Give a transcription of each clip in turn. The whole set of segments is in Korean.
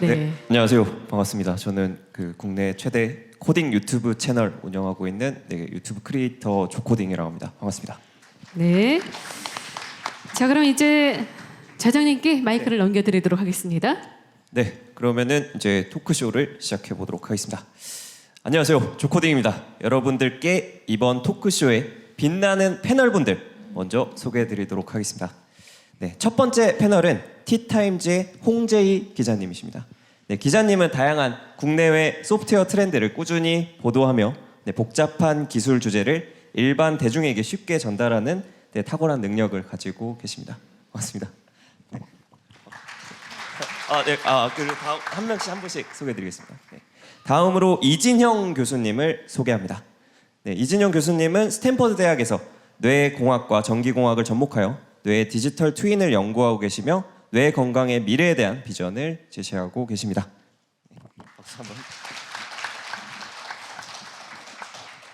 네, 안녕하세요. 반갑습니다. 저는 그 국내 최대 코딩 유튜브 채널 운영하고 있는 유튜브 크리에이터 조코딩이라고 합니다. 반갑습니다. 네. 자, 그럼 이제 자장님께 마이크를 넘겨드리도록 하겠습니다. 네, 그러면은 이제 토크쇼를 시작해 보도록 하겠습니다. 안녕하세요. 조코딩입니다. 여러분들께 이번 토크쇼에 빛나는 패널분들 먼저 소개해 드리도록 하겠습니다. 네, 첫 번째 패널은 티타임즈의 홍재희 기자님이십니다. 네, 기자님은 다양한 국내외 소프트웨어 트렌드를 꾸준히 보도하며 복잡한 기술 주제를 일반 대중에게 쉽게 전달하는 탁월한 능력을 가지고 계십니다. 반갑습니다. 네. 그리고 다음 한 명씩 한 분씩 소개해드리겠습니다. 네. 다음으로 이진형 교수님을 소개합니다. 네, 이진형 교수님은 스탠퍼드 대학에서 뇌공학과 전기공학을 접목하여 뇌 디지털 트윈을 연구하고 계시며 뇌 건강의 미래에 대한 비전을 제시하고 계십니다. 박수 한번.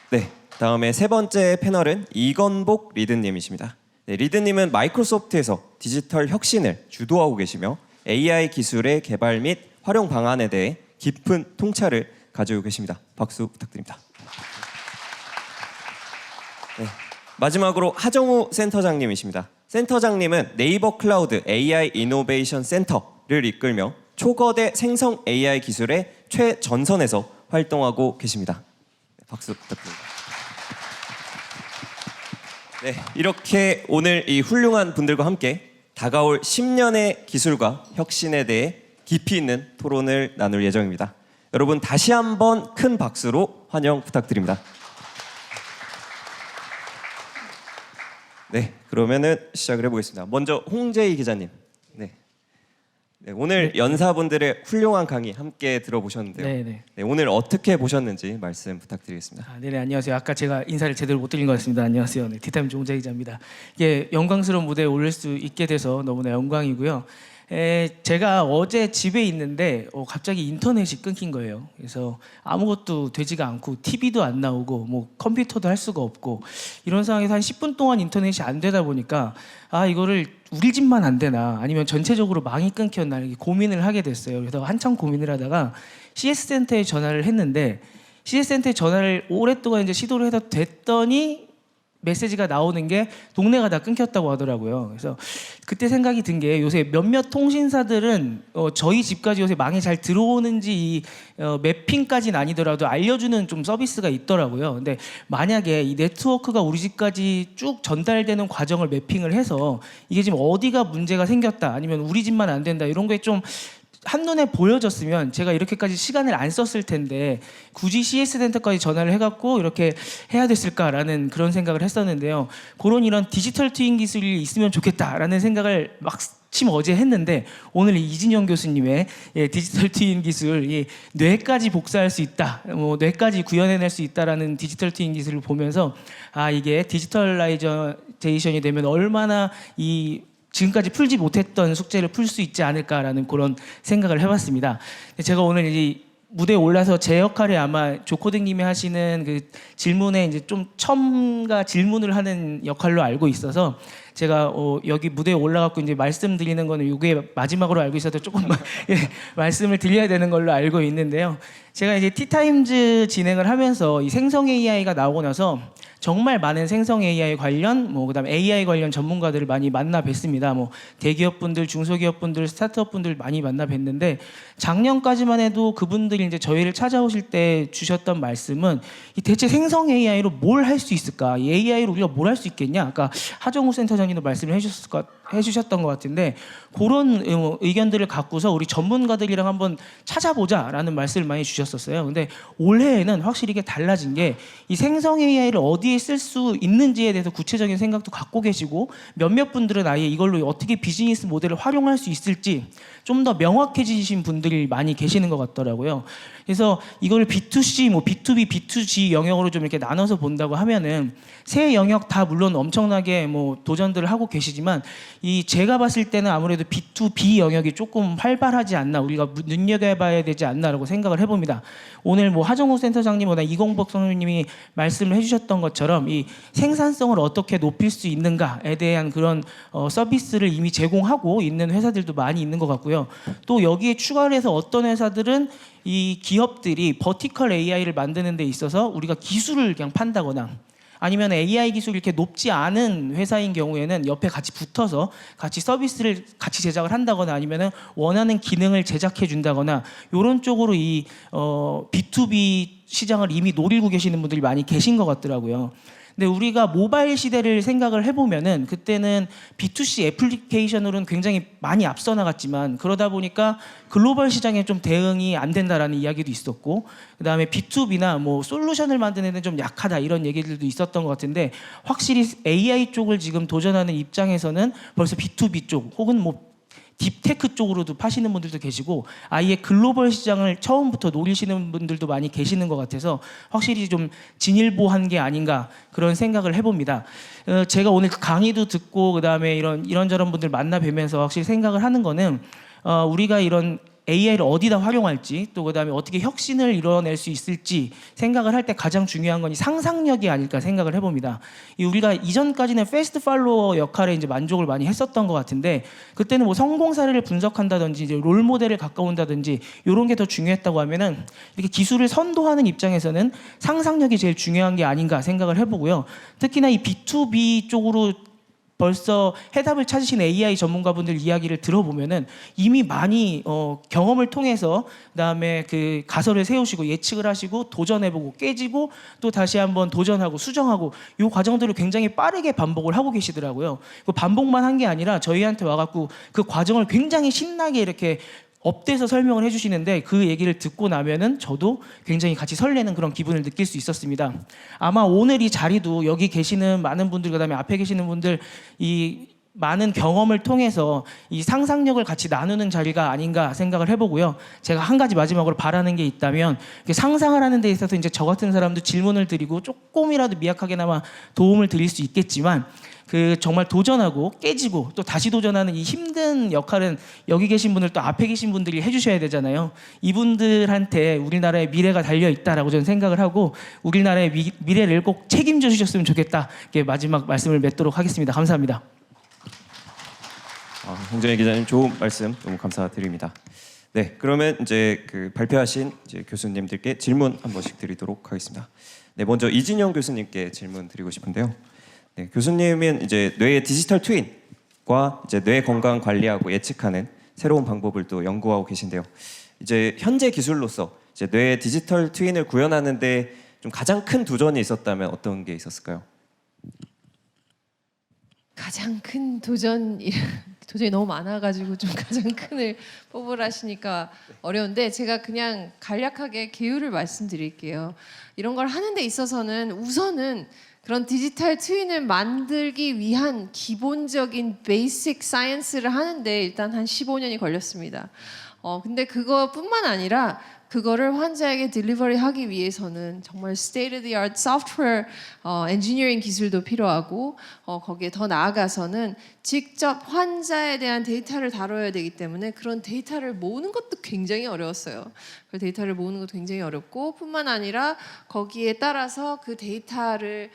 네, 다음에 세 번째 패널은 이건복 리드님이십니다. 네, 리드님은 마이크로소프트에서 디지털 혁신을 주도하고 계시며 AI 기술의 개발 및 활용 방안에 대해 깊은 통찰을 가지고 계십니다. 박수 부탁드립니다. 네, 마지막으로 하정우 센터장님이십니다. 센터장님은 네이버 클라우드 AI 이노베이션 센터를 이끌며 초거대 생성 AI 기술의 최전선에서 활동하고 계십니다. 박수 부탁드립니다. 네, 이렇게 오늘 이 훌륭한 분들과 함께 다가올 10년의 기술과 혁신에 대해 깊이 있는 토론을 나눌 예정입니다. 여러분 다시 한번 큰 박수로 환영 부탁드립니다. 네, 그러면은 시작을 해보겠습니다. 먼저 홍재희 기자님. 네, 오늘 연사분들의 훌륭한 강의 함께 들어보셨는데요. 네, 오늘 어떻게 보셨는지 말씀 부탁드리겠습니다. 네, 안녕하세요. 아까 제가 인사를 제대로 못 드린 것 같습니다. 안녕하세요. 네, 티타임 홍재희 기자입니다. 이게 영광스러운 무대에 올릴 수 있게 돼서 너무나 영광이고요. 제가 어제 집에 있는데 갑자기 인터넷이 끊긴 거예요. 그래서 아무것도 되지가 않고 TV도 안 나오고 뭐 컴퓨터도 할 수가 없고 이런 상황에서 한 10분 동안 인터넷이 안 되다 보니까 이거를 우리 집만 안 되나 아니면 전체적으로 망이 끊겼나 이렇게 고민을 하게 됐어요. 그래서 한참 고민을 하다가 CS센터에 전화를 했는데 CS센터에 전화를 오랫동안 이제 시도를 해서 됐더니 메시지가 나오는 게 동네가 다 끊겼다고 하더라고요. 그래서 그때 생각이 든 게 요새 몇몇 통신사들은 저희 집까지 요새 망이 잘 들어오는지 매핑까지는 아니더라도 알려주는 좀 서비스가 있더라고요. 근데 만약에 이 네트워크가 우리 집까지 쭉 전달되는 과정을 매핑을 해서 이게 지금 어디가 문제가 생겼다 아니면 우리 집만 안 된다 이런 게 좀 한눈에 보여졌으면 제가 이렇게까지 시간을 안 썼을 텐데 굳이 CS센터까지 전화를 해갖고 이렇게 해야 됐을까라는 그런 생각을 했었는데요. 그런 이런 디지털 트윈 기술이 있으면 좋겠다라는 생각을 마침 어제 했는데 오늘 이진영 교수님의 디지털 트윈 기술, 뇌까지 복사할 수 있다, 뇌까지 구현해낼 수 있다라는 디지털 트윈 기술을 보면서 이게 디지털라이제이션이 되면 얼마나 지금까지 풀지 못했던 숙제를 풀 수 있지 않을까라는 그런 생각을 해봤습니다. 제가 오늘 이 무대에 올라서 제 역할이 아마 조코딩님이 하시는 그 질문에 이제 좀 첨가 질문을 하는 역할로 알고 있어서 제가 여기 무대에 올라가고 이제 말씀드리는 거는 이게 마지막으로 알고 있어서 조금만 말씀을 드려야 되는 걸로 알고 있는데요. 제가 이제 티타임즈 진행을 하면서 이 생성 AI가 나오고 나서 정말 많은 생성 AI 관련, 그다음에 AI 관련 전문가들을 많이 만나 뵀습니다. 대기업분들, 중소기업분들, 스타트업분들 많이 만나 뵀는데 작년까지만 해도 그분들이 이제 저희를 찾아오실 때 주셨던 말씀은 대체 생성 AI로 뭘 할 수 있을까? 이 AI로 우리가 뭘 할 수 있겠냐? 아까 하정우 센터장님도 말씀을 해주셨던 것 같은데 그런 의견들을 갖고서 우리 전문가들이랑 한번 찾아보자라는 말씀을 많이 주셨었어요. 근데 올해에는 확실히 이게 달라진 게 이 생성 AI를 어디에 쓸 수 있는지에 대해서 구체적인 생각도 갖고 계시고 몇몇 분들은 아예 이걸로 어떻게 비즈니스 모델을 활용할 수 있을지 좀 더 명확해지신 분들이 많이 계시는 것 같더라고요. 그래서 이걸 B2C, B2B, B2G 영역으로 좀 이렇게 나눠서 본다고 하면은 세 영역 다 물론 엄청나게 도전들이 분들을 하고 계시지만 이 제가 봤을 때는 아무래도 B2B 영역이 조금 활발하지 않나, 우리가 눈여겨봐야 되지 않나라고 생각을 해봅니다. 오늘 뭐 하정우 센터장님이나 이공복 선생님이 말씀을 해주셨던 것처럼 이 생산성을 어떻게 높일 수 있는가에 대한 그런 서비스를 이미 제공하고 있는 회사들도 많이 있는 것 같고요. 또 여기에 추가를 해서 어떤 회사들은 이 기업들이 버티컬 AI를 만드는 데 있어서 우리가 기술을 그냥 판다거나 아니면 AI 기술이 이렇게 높지 않은 회사인 경우에는 옆에 같이 붙어서 같이 서비스를 같이 제작을 한다거나 아니면 원하는 기능을 제작해 준다거나 이런 쪽으로 이 B2B 시장을 이미 노리고 계시는 분들이 많이 계신 것 같더라고요. 근데 우리가 모바일 시대를 생각을 해보면은 그때는 B2C 애플리케이션으로는 굉장히 많이 앞서 나갔지만 그러다 보니까 글로벌 시장에 좀 대응이 안 된다라는 이야기도 있었고, 그다음에 B2B나 뭐 솔루션을 만드는 데는 좀 약하다 이런 얘기들도 있었던 것 같은데, 확실히 AI 쪽을 지금 도전하는 입장에서는 벌써 B2B 쪽 혹은 뭐 딥테크 쪽으로도 파시는 분들도 계시고 아예 글로벌 시장을 처음부터 노리시는 분들도 많이 계시는 것 같아서 확실히 좀 진일보한 게 아닌가 그런 생각을 해봅니다. 제가 오늘 강의도 듣고 그다음에 이런저런 분들 만나 뵈면서 확실히 생각을 하는 거는 우리가 이런 AI를 어디다 활용할지 또 그다음에 어떻게 혁신을 이뤄낼 수 있을지 생각을 할 때 가장 중요한 건 이 상상력이 아닐까 생각을 해봅니다. 우리가 이전까지는 패스트 팔로워 역할에 이제 만족을 많이 했었던 것 같은데 그때는 뭐 성공 사례를 분석한다든지 이제 롤 모델을 가까운다든지 이런 게 더 중요했다고 하면은 이렇게 기술을 선도하는 입장에서는 상상력이 제일 중요한 게 아닌가 생각을 해보고요. 특히나 이 B2B 쪽으로 벌써 해답을 찾으신 AI 전문가분들 이야기를 들어보면은 이미 많이 경험을 통해서 그다음에 그 가설을 세우시고 예측을 하시고 도전해보고 깨지고 또 다시 한번 도전하고 수정하고 이 과정들을 굉장히 빠르게 반복을 하고 계시더라고요. 그 반복만 한 게 아니라 저희한테 와갖고 그 과정을 굉장히 신나게 이렇게 업돼서 설명을 해주시는데 그 얘기를 듣고 나면은 저도 굉장히 같이 설레는 그런 기분을 느낄 수 있었습니다. 아마 오늘 이 자리도 여기 계시는 많은 분들 그다음에 앞에 계시는 분들 이 많은 경험을 통해서 이 상상력을 같이 나누는 자리가 아닌가 생각을 해보고요. 제가 한 가지 마지막으로 바라는 게 있다면 상상을 하는 데 있어서 이제 저 같은 사람도 질문을 드리고 조금이라도 미약하게나마 도움을 드릴 수 있겠지만 그 정말 도전하고 깨지고 또 다시 도전하는 이 힘든 역할은 여기 계신 분들 또 앞에 계신 분들이 해주셔야 되잖아요. 이분들한테 우리나라의 미래가 달려 있다라고 저는 생각을 하고 우리나라의 미래를 꼭 책임져 주셨으면 좋겠다. 이렇게 마지막 말씀을 맺도록 하겠습니다. 감사합니다. 홍정희 기자님 좋은 말씀 너무 감사드립니다. 네, 그러면 이제 그 발표하신 이제 교수님들께 질문 한 번씩 드리도록 하겠습니다. 네, 먼저 이진영 교수님께 질문 드리고 싶은데요. 네, 교수님은 이제 뇌의 디지털 트윈과 이제 뇌 건강 관리하고 예측하는 새로운 방법을 또 연구하고 계신데요. 이제 현재 기술로서 이제 뇌의 디지털 트윈을 구현하는데 좀 가장 큰 도전이 있었다면 어떤 게 있었을까요? 가장 큰 도전이 너무 많아가지고 좀 가장 큰을 뽑으라시니까 어려운데 제가 그냥 간략하게 개요를 말씀드릴게요. 이런 걸 하는 데 있어서는 우선은 그런 디지털 트윈을 만들기 위한 기본적인 베이직 사이언스를 하는데 일단 한 15년이 걸렸습니다. 근데 그거뿐만 아니라 그거를 환자에게 딜리버리 하기 위해서는 정말 state of the art software 엔지니어링 기술도 필요하고 거기에 더 나아가서는 직접 환자에 대한 데이터를 다뤄야 되기 때문에 그런 데이터를 모으는 것도 굉장히 어려웠어요. 그 데이터를 모으는 것도 굉장히 어렵고 뿐만 아니라 거기에 따라서 그 데이터를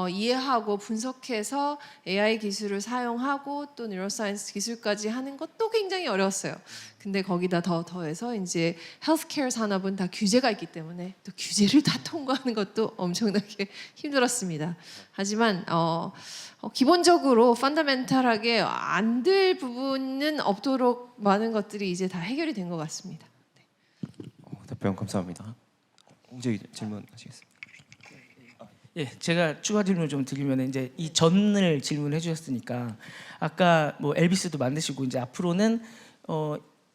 이해하고 분석해서 AI 기술을 사용하고 또 뉴로사이언스 기술까지 하는 것도 굉장히 어려웠어요. 근데 거기다 더해서 이제 헬스케어 산업은 다 규제가 있기 때문에 또 규제를 다 통과하는 것도 엄청나게 힘들었습니다. 하지만 기본적으로 펀더멘탈하게 안 될 부분은 없도록 많은 것들이 이제 다 해결이 된 것 같습니다. 답변 감사합니다. 홍재 질문하시겠습니다. 예, 제가 추가 질문 좀 드리면 이제 이 전을 질문해 주셨으니까 아까 뭐 엘비스도 만드시고 이제 앞으로는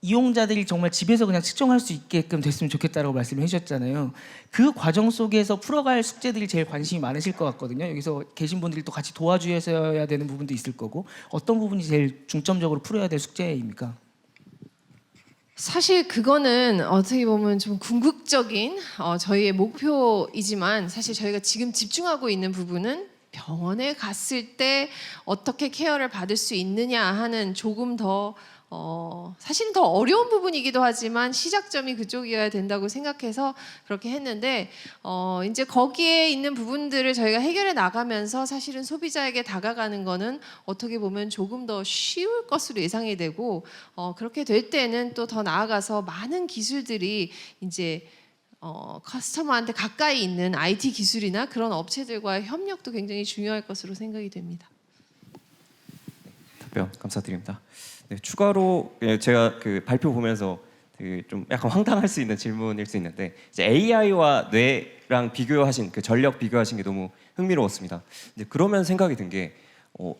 이용자들이 정말 집에서 그냥 측정할 수 있게끔 됐으면 좋겠다라고 말씀을 해주셨잖아요. 그 과정 속에서 풀어갈 숙제들이 제일 관심이 많으실 것 같거든요. 여기서 계신 분들이 또 같이 도와주셔야 되는 부분도 있을 거고 어떤 부분이 제일 중점적으로 풀어야 될 숙제입니까? 사실 그거는 어떻게 보면 좀 궁극적인 저희의 목표이지만 사실 저희가 지금 집중하고 있는 부분은 병원에 갔을 때 어떻게 케어를 받을 수 있느냐 하는 조금 더 사실은 더 어려운 부분이기도 하지만 시작점이 그쪽이어야 된다고 생각해서 그렇게 했는데 이제 거기에 있는 부분들을 저희가 해결해 나가면서 사실은 소비자에게 다가가는 거는 어떻게 보면 조금 더 쉬울 것으로 예상이 되고 그렇게 될 때는 또 더 나아가서 많은 기술들이 이제 커스터머한테 가까이 있는 IT 기술이나 그런 업체들과의 협력도 굉장히 중요할 것으로 생각이 됩니다. 답변 감사드립니다. 네, 추가로 제가 그 발표 보면서 좀 약간 황당할 수 있는 질문일 수 있는데 이제 AI와 뇌랑 비교하신 그 전력 비교하신 게 너무 흥미로웠습니다. 이제 그러면 생각이 든 게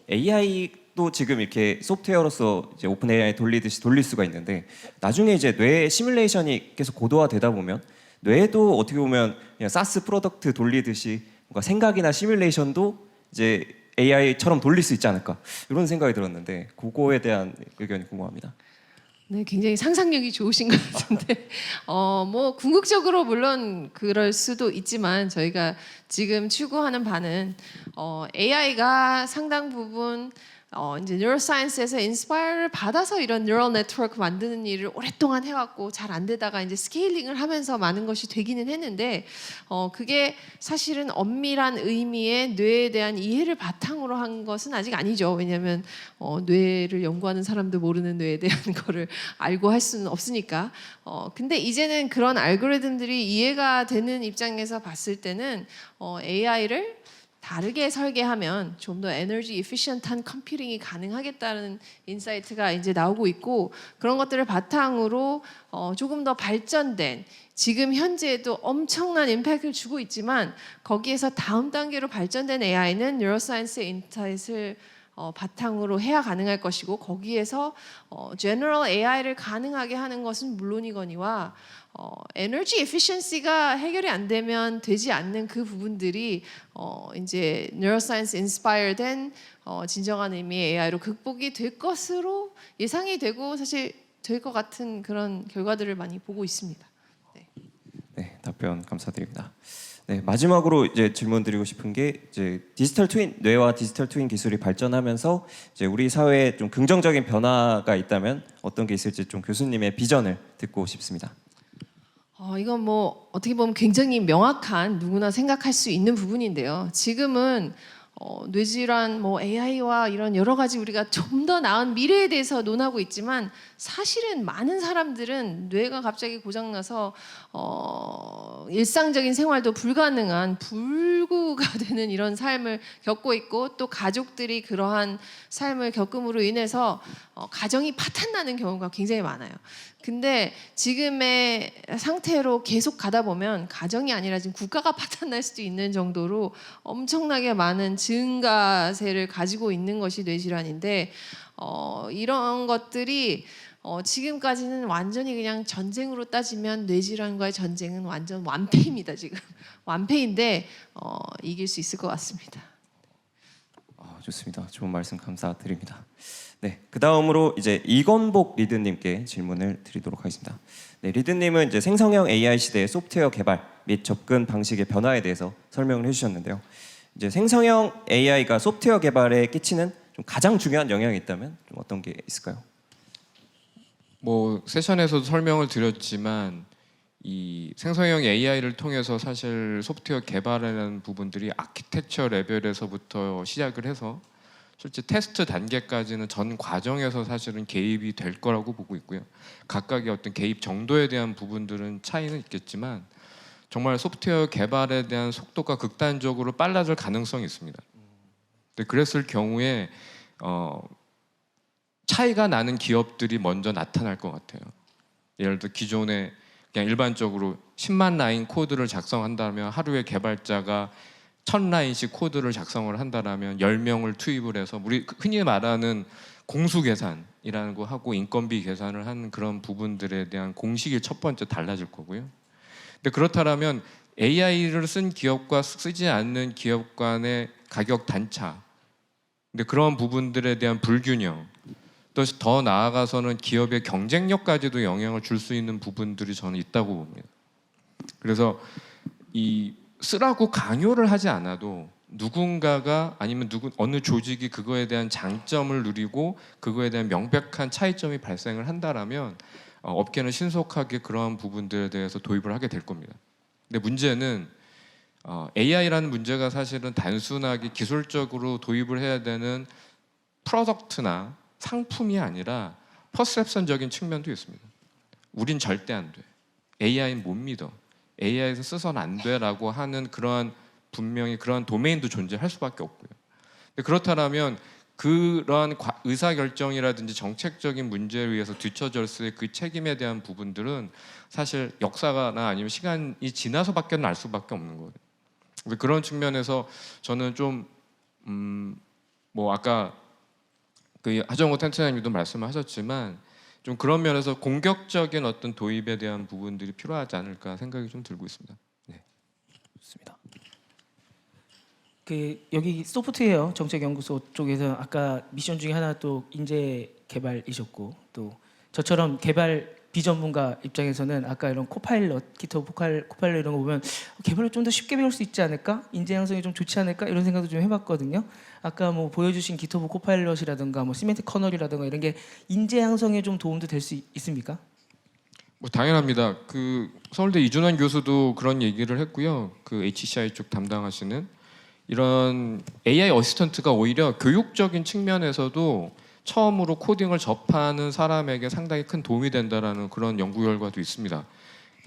AI도 지금 이렇게 소프트웨어로서 이제 오픈 AI 돌리듯이 돌릴 수가 있는데 나중에 이제 뇌 시뮬레이션이 계속 고도화되다 보면 뇌도 어떻게 보면 그냥 사스 프로덕트 돌리듯이 뭔가 생각이나 시뮬레이션도 이제 AI처럼 돌릴 수 있지 않을까 이런 생각이 들었는데 그거에 대한 의견이 궁금합니다. 네, 굉장히 상상력이 좋으신 것 같은데, 뭐 궁극적으로 물론 그럴 수도 있지만 저희가 지금 추구하는 바는 AI가 상당 부분 이제 뉴로사이언스에서 인스파이어를 받아서 이런 뉴럴 네트워크 만드는 일을 오랫동안 해왔고 잘 안 되다가 이제 스케일링을 하면서 많은 것이 되기는 했는데 그게 사실은 엄밀한 의미의 뇌에 대한 이해를 바탕으로 한 것은 아직 아니죠. 왜냐하면 뇌를 연구하는 사람도 모르는 뇌에 대한 거를 알고 할 수는 없으니까. 근데 이제는 그런 알고리즘들이 이해가 되는 입장에서 봤을 때는 AI를 다르게 설계하면 좀 더 에너지 이피션트한 컴퓨팅이 가능하겠다는 인사이트가 이제 나오고 있고 그런 것들을 바탕으로 조금 더 발전된 지금 현재에도 엄청난 임팩트를 주고 있지만 거기에서 다음 단계로 발전된 AI는 뉴로사이언스 인사이트를 바탕으로 해야 가능할 것이고 거기에서 제너럴 AI를 가능하게 하는 것은 물론이거니와 에너지 에피션시가 해결이 안 되면 되지 않는 그 부분들이 이제 뉴로사이언스 인스파이어된 진정한 의미의 AI로 극복이 될 것으로 예상이 되고 사실 될 것 같은 그런 결과들을 많이 보고 있습니다. 네, 답변 감사드립니다. 네, 마지막으로 이제 질문드리고 싶은 게 이제 디지털 트윈 뇌와 디지털 트윈 기술이 발전하면서 이제 우리 사회에 좀 긍정적인 변화가 있다면 어떤 게 있을지 좀 교수님의 비전을 듣고 싶습니다. 이건 뭐 어떻게 보면 굉장히 명확한 누구나 생각할 수 있는 부분인데요. 지금은 뇌질환, 뭐 AI와 이런 여러 가지 우리가 좀 더 나은 미래에 대해서 논하고 있지만 사실은 많은 사람들은 뇌가 갑자기 고장나서 일상적인 생활도 불가능한 불구가 되는 이런 삶을 겪고 있고 또 가족들이 그러한 삶을 겪음으로 인해서 가정이 파탄나는 경우가 굉장히 많아요. 근데 지금의 상태로 계속 가다 보면 가정이 아니라 지금 국가가 파탄날 수도 있는 정도로 엄청나게 많은 증가세를 가지고 있는 것이 뇌질환인데 이런 것들이 지금까지는 완전히 그냥 전쟁으로 따지면 뇌질환과의 전쟁은 완전 완패입니다. 지금 완패인데 이길 수 있을 것 같습니다. 좋습니다. 좋은 말씀 감사드립니다. 네, 그 다음으로 이제 이건복 리드님께 질문을 드리도록 하겠습니다. 네, 리드님은 이제 생성형 AI 시대의 소프트웨어 개발 및 접근 방식의 변화에 대해서 설명을 해주셨는데요. 이제 생성형 AI가 소프트웨어 개발에 끼치는 좀 가장 중요한 영향이 있다면 좀 어떤 게 있을까요? 뭐 세션에서도 설명을 드렸지만 이 생성형 AI를 통해서 사실 소프트웨어 개발하는 부분들이 아키텍처 레벨에서부터 시작을 해서 실제 테스트 단계까지는 전 과정에서 사실은 개입이 될 거라고 보고 있고요. 각각의 어떤 개입 정도에 대한 부분들은 차이는 있겠지만 정말 소프트웨어 개발에 대한 속도가 극단적으로 빨라질 가능성이 있습니다. 근데 그랬을 경우에 차이가 나는 기업들이 먼저 나타날 것 같아요. 예를 들어 기존에 그냥 일반적으로 10만 라인 코드를 작성한다면 하루에 개발자가 1000라인씩 코드를 작성을 한다면 10명을 투입을 해서 우리 흔히 말하는 공수 계산이라는 거 하고 인건비 계산을 하는 그런 부분들에 대한 공식이 첫 번째 달라질 거고요. 근데 그렇다면 AI를 쓴 기업과 쓰지 않는 기업 간의 가격 단차, 근데 그런 부분들에 대한 불균형, 또 더 나아가서는 기업의 경쟁력까지도 영향을 줄 수 있는 부분들이 저는 있다고 봅니다. 그래서 이 쓰라고 강요를 하지 않아도 누군가가 아니면 어느 조직이 그거에 대한 장점을 누리고 그거에 대한 명백한 차이점이 발생을 한다라면 업계는 신속하게 그러한 부분들에 대해서 도입을 하게 될 겁니다. 근데 문제는 AI라는 문제가 사실은 단순하게 기술적으로 도입을 해야 되는 프로덕트나 상품이 아니라 퍼셉션적인 측면도 있습니다. 우린 절대 안 돼. AI는 못 믿어. AI에서 쓰서는 안 돼라고 하는 그러한 분명히 그러한 도메인도 존재할 수밖에 없고요. 근데 그렇다면 그러한 의사결정이라든지 정책적인 문제에 의해서 뒤처졌을 그 책임에 대한 부분들은 사실 역사나 아니면 시간이 지나서밖에 알 수밖에 없는 거예요. 그런 측면에서 저는 좀 뭐 아까 그 하정우 텐트장님도 말씀하셨지만 좀 그런 면에서 공격적인 어떤 도입에 대한 부분들이 필요하지 않을까 생각이 좀 들고 있습니다. 네. 좋습니다. 그 여기 소프트웨어 정책연구소 쪽에서 아까 미션 중에 하나 또 인재 개발이셨고 또 저처럼 개발 비전문가 입장에서는 아까 이런 코파일럿, 기토브 코파일럿 이런 거 보면 개발을 좀 더 쉽게 배울 수 있지 않을까? 인재 양성이 좀 좋지 않을까? 이런 생각도 좀 해봤거든요. 아까 뭐 보여주신 기토브 코파일럿이라든가 뭐 시멘틱 커널이라든가 이런 게 인재 양성에 좀 도움도 될 수 있습니까? 뭐 당연합니다. 그 서울대 이준환 교수도 그런 얘기를 했고요. 그 HCI 쪽 담당하시는 이런 AI 어시스턴트가 오히려 교육적인 측면에서도 처음으로 코딩을 접하는 사람에게 상당히 큰 도움이 된다라는 그런 연구 결과도 있습니다.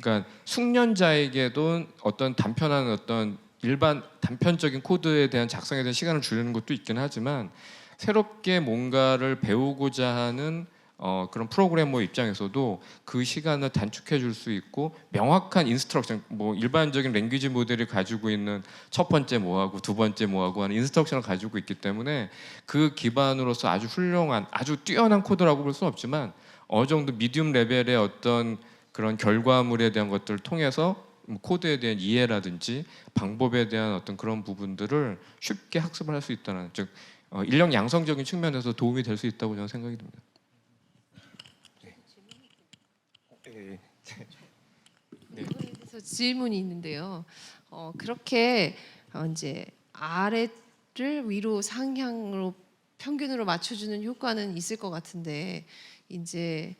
그러니까 숙련자에게도 어떤 단편한 어떤 일반 단편적인 코드에 대한 작성에 대한 시간을 줄이는 것도 있긴 하지만 새롭게 뭔가를 배우고자 하는 그런 프로그래머 입장에서도 그 시간을 단축해 줄 수 있고 명확한 인스트럭션, 뭐 일반적인 랭귀지 모델이 가지고 있는 첫 번째 뭐하고 두 번째 뭐하고 하는 인스트럭션을 가지고 있기 때문에 그 기반으로서 아주 훌륭한, 아주 뛰어난 코드라고 볼 수는 없지만 어느 정도 미디움 레벨의 어떤 그런 결과물에 대한 것들을 통해서 코드에 대한 이해라든지 방법에 대한 어떤 그런 부분들을 쉽게 학습을 할 수 있다는, 즉 인력 양성적인 측면에서 도움이 될 수 있다고 저는 생각이 듭니다. 그래서 질문이 있는데요. 그렇게 이제 아래를 위로 상향으로 평균으로 맞춰주는 효과는 있을 것 같은데 이제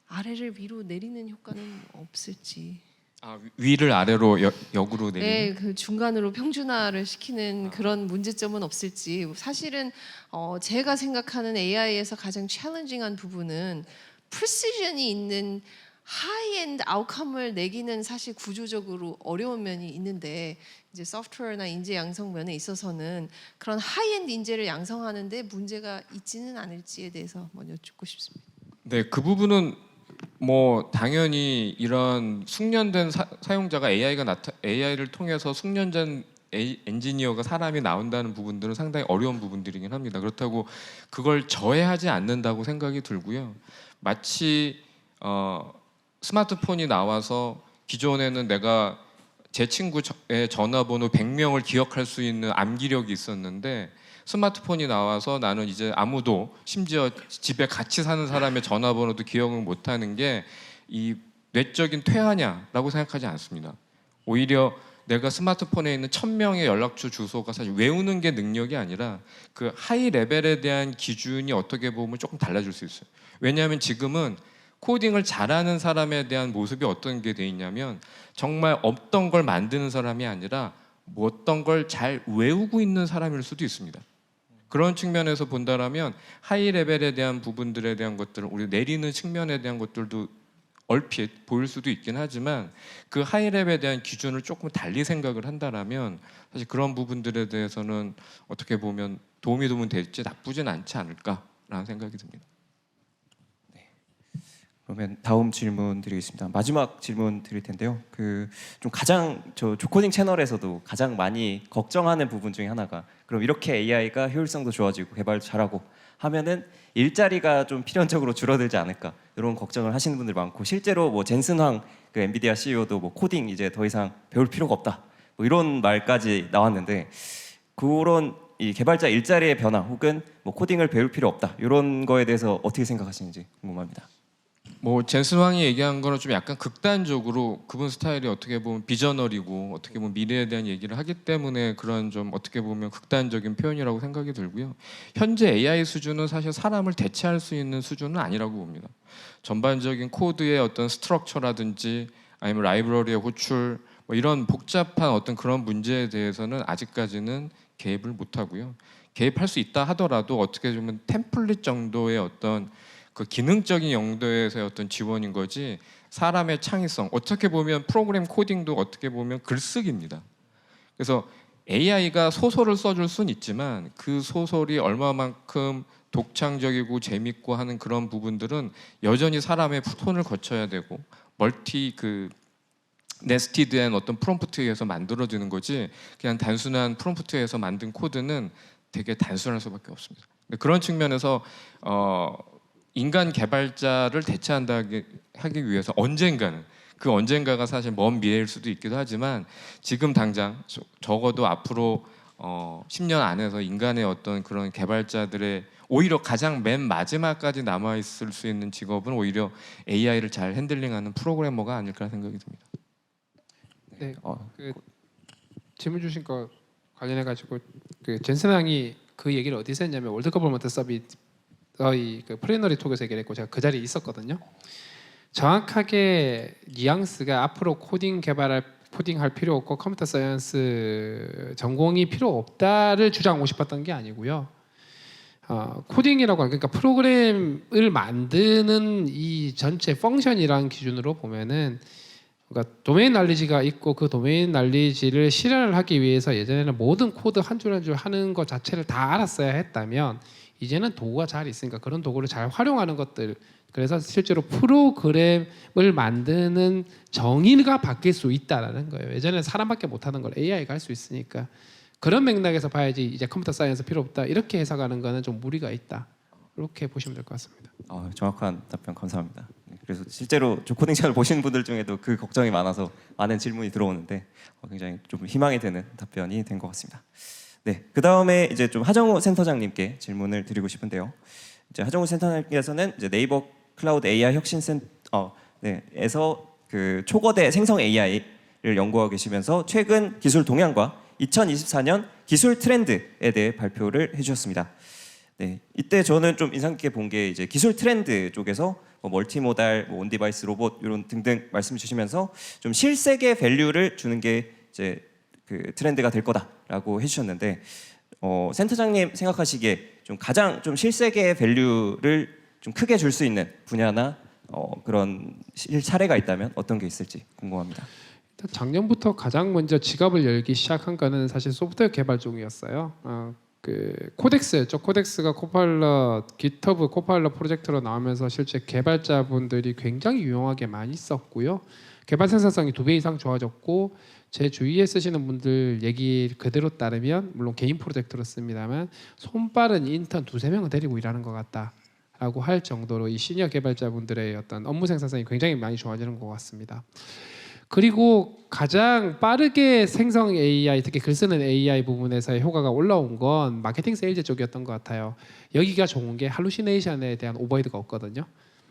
아래를 위로 내리는 효과는 없을지. 위를 아래로 역으로 내리는. 네, 그 중간으로 평준화를 시키는 그런 문제점은 없을지. 사실은 제가 생각하는 AI에서 가장 챌린징한 부분은 프리시전이 있는 하이엔드 아웃컴을 내기는 사실 구조적으로 어려운 면이 있는데 이제 소프트웨어나 인재 양성 면에 있어서는 그런 하이엔드 인재를 양성하는데 문제가 있지는 않을지에 대해서 먼저 여쭙고 싶습니다. 네, 그 부분은 뭐 당연히 이런 숙련된 사용자가 AI를 통해서 숙련된 엔지니어가 사람이 나온다는 부분들은 상당히 어려운 부분들이긴 합니다. 그렇다고 그걸 저해하지 않는다고 생각이 들고요. 마치 스마트폰이 나와서 기존에는 내가 제 친구의 전화번호 100명을 기억할 수 있는 암기력이 있었는데 스마트폰이 나와서 나는 이제 아무도, 심지어 집에 같이 사는 사람의 전화번호도 기억을 못하는 게 이 뇌적인 퇴화냐라고 생각하지 않습니다. 오히려 내가 스마트폰에 있는 1000명의 연락처 주소가 사실 외우는 게 능력이 아니라 그 하이 레벨에 대한 기준이 어떻게 보면 조금 달라질 수 있어요. 왜냐하면 지금은 코딩을 잘하는 사람에 대한 모습이 어떤 게 돼 있냐면 정말 없던 걸 만드는 사람이 아니라 어떤 걸 잘 외우고 있는 사람일 수도 있습니다. 그런 측면에서 본다라면 하이 레벨에 대한 부분들에 대한 것들을 우리 내리는 측면에 대한 것들도 얼핏 보일 수도 있긴 하지만 그 하이 레벨에 대한 기준을 조금 달리 생각을 한다라면 사실 그런 부분들에 대해서는 어떻게 보면 도움이 될지 나쁘진 않지 않을까라는 생각이 듭니다. 그러면 다음 질문 드리겠습니다. 마지막 질문 드릴 텐데요. 그 좀 가장 저 조코딩 채널에서도 가장 많이 걱정하는 부분 중에 하나가 그럼 이렇게 AI가 효율성도 좋아지고 개발도 잘하고 하면은 일자리가 좀 필연적으로 줄어들지 않을까 이런 걱정을 하시는 분들 많고 실제로 뭐 젠슨 황 그 엔비디아 CEO도 뭐 코딩 이제 더 이상 배울 필요가 없다 뭐 이런 말까지 나왔는데 그런 이 개발자 일자리의 변화 혹은 뭐 코딩을 배울 필요 없다 이런 거에 대해서 어떻게 생각하시는지 궁금합니다. 뭐 젠슨 황이 얘기한 거는 좀 약간 극단적으로 그분 스타일이 어떻게 보면 비저널이고 어떻게 보면 미래에 대한 얘기를 하기 때문에 그런 좀 어떻게 보면 극단적인 표현이라고 생각이 들고요. 현재 AI 수준은 사실 사람을 대체할 수 있는 수준은 아니라고 봅니다. 전반적인 코드의 어떤 스트럭처라든지 아니면 라이브러리의 호출 뭐 이런 복잡한 어떤 그런 문제에 대해서는 아직까지는 개입을 못 하고요. 개입할 수 있다 하더라도 어떻게 보면 템플릿 정도의 어떤 그 기능적인 용도에서의 어떤 지원인 거지 사람의 창의성 어떻게 보면 프로그램 코딩도 어떻게 보면 글쓰기입니다. 그래서 AI가 소설을 써줄 수는 있지만 그 소설이 얼마만큼 독창적이고 재밌고 하는 그런 부분들은 여전히 사람의 손을 거쳐야 되고 멀티 그 네스티드한 어떤 프롬프트에서 만들어지는 거지 그냥 단순한 프롬프트에서 만든 코드는 되게 단순할 수밖에 없습니다. 그런 측면에서 인간 개발자를 대체한다 하기 위해서 언젠가는 그 언젠가가 사실 먼 미래일 수도 있기도 하지만 지금 당장 적어도 앞으로 10년 안에서 인간의 어떤 그런 개발자들의 오히려 가장 맨 마지막까지 남아 있을 수 있는 직업은 오히려 AI를 잘 핸들링하는 프로그래머가 아닐까 생각이 듭니다. 네, 그 질문 주신 거 관련해 가지고 그 젠슨 황이 그 얘기를 어디서 했냐면 월드컵 모먼트 서밋의 그 플래너리 톡에서 얘기를 했고 제가 그 자리에 있었거든요. 정확하게 뉘앙스가 앞으로 코딩할 필요 없고 컴퓨터 사이언스 전공이 필요 없다를 주장하고 싶었던 게 아니고요. 코딩이라고 하는 그러니까 프로그램을 만드는 이 전체 펑션이라는 기준으로 보면은 그러니까 도메인 날리지가 있고 그 도메인 날리지를 실현을 하기 위해서 예전에는 모든 코드 한 줄 한 줄 하는 것 자체를 다 알았어야 했다면 이제는 도구가 잘 있으니까 그런 도구를 잘 활용하는 것들 그래서 실제로 프로그램을 만드는 정의가 바뀔 수 있다라는 거예요. 예전에는 사람밖에 못하는 걸 AI가 할 수 있으니까 그런 맥락에서 봐야지 이제 컴퓨터 사이언스 필요 없다 이렇게 해석하는 거는 좀 무리가 있다 이렇게 보시면 될 것 같습니다. 정확한 답변 감사합니다. 그래서 실제로 조코딩 채널 보시는 분들 중에도 그 걱정이 많아서 많은 질문이 들어오는데 굉장히 좀 희망이 되는 답변이 된 것 같습니다. 네, 그 다음에 이제 좀 하정우 센터장님께 질문을 드리고 싶은데요. 이제 하정우 센터장님께서는 이제 네이버 클라우드 AI 혁신센터에서 그 초거대 생성 AI를 연구하고 계시면서 최근 기술 동향과 2024년 기술 트렌드에 대해 발표를 해주셨습니다. 네, 이때 저는 좀 인상 깊게 본 게 이제 기술 트렌드 쪽에서 멀티모달, 온디바이스 로봇 이런 등등 말씀 주시면서 좀 실세계 밸류를 주는 게 이제 그 트렌드가 될 거다라고 해주셨는데 센터장님 생각하시기에 좀 가장 좀 실세계 밸류를 좀 크게 줄 수 있는 분야나 그런 사례가 있다면 어떤 게 있을지 궁금합니다. 일단 작년부터 가장 먼저 지갑을 열기 시작한 거는 사실 소프트웨어 개발 쪽이었어요. 그 코덱스였죠. 코덱스가 코파일럿, GitHub 코파일럿 프로젝트로 나오면서 실제 개발자분들이 굉장히 유용하게 많이 썼고요. 개발 생산성이 2배 이상 좋아졌고 제 주위에 쓰시는 분들 얘기 그대로 따르면 물론 개인 프로젝트로 씁니다만 손빠른 인턴 2-3명을 데리고 일하는 것 같다라고 할 정도로 이 시니어 개발자분들의 어떤 업무 생산성이 굉장히 많이 좋아지는 것 같습니다. 그리고 가장 빠르게 생성 AI, 특히 글 쓰는 AI 부분에서의 효과가 올라온 건 마케팅 세일즈 쪽이었던 것 같아요. 여기가 좋은 게 할루시네이션에 대한 오버헤드가 없거든요.